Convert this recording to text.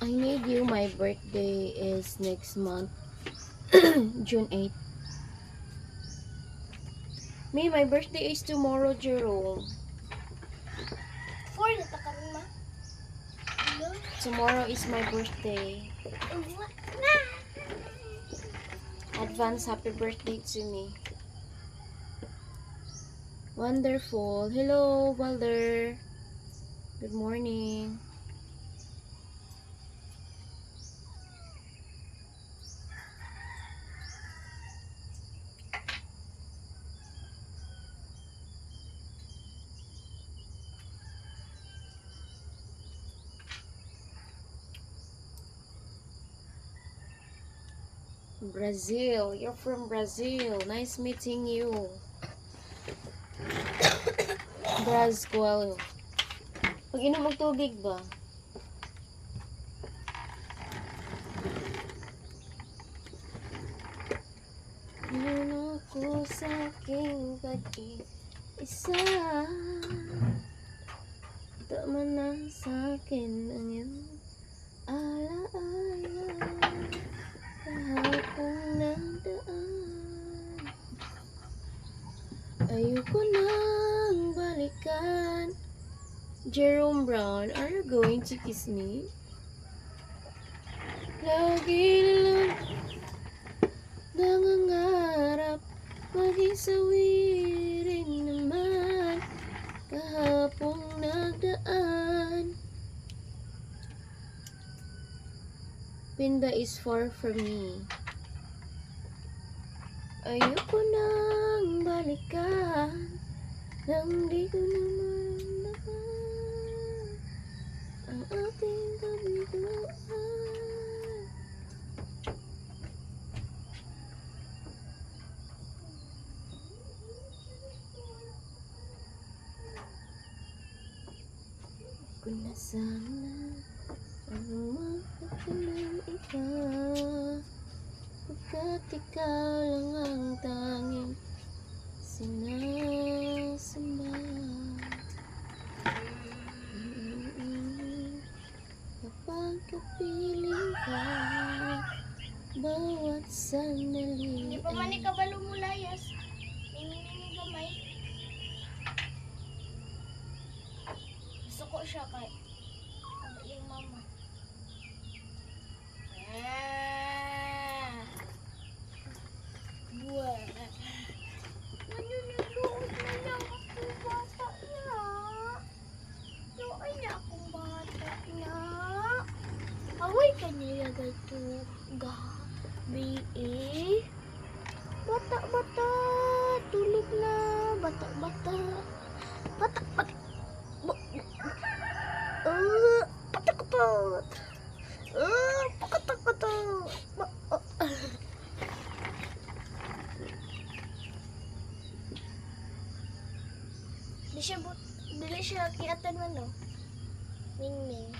I need you. My birthday is next month, June 8th. May, my birthday is tomorrow, Jerome. For na takaroon ma. Hello. Tomorrow is my birthday. What na? Advance happy birthday to me. Wonderful. Hello, Walder. Good morning. Brazil. You're from Brazil. Nice meeting you. Brazil. Pag inom mag tubig ba? Yun ako sa aking pag-iisa. Tama na sa akin ang iyong alaala. Kahapong nagdaan. Ayoko nang balikan. Jerome Brown, are you going to kiss me? Lagi lang nangangarap, mag-isawirin naman. Kahapong nagdaan. Pinda is far from me. Ayoko nang balikan nang di ko na maramdaman ang ating kabiguan. Kung na sana ang mahal ng iba, pagkat ikaw lang ang tanging sinasamba. Kapag kapiling ka, bawat sandali Hindi pa man ni kabalo mo layas. Ini gamay. Gusto ko siya kay ang iyong mama. Buwan. Manunulog na lang akong bata na. Doon na akong bata na. Away ka niya gato. Gabi eh. Bata-bata. Tulog na. Bata-bata. Bata-bata. Patakot. Pakatakot. Dili siya kiatan man no. Ming-ming.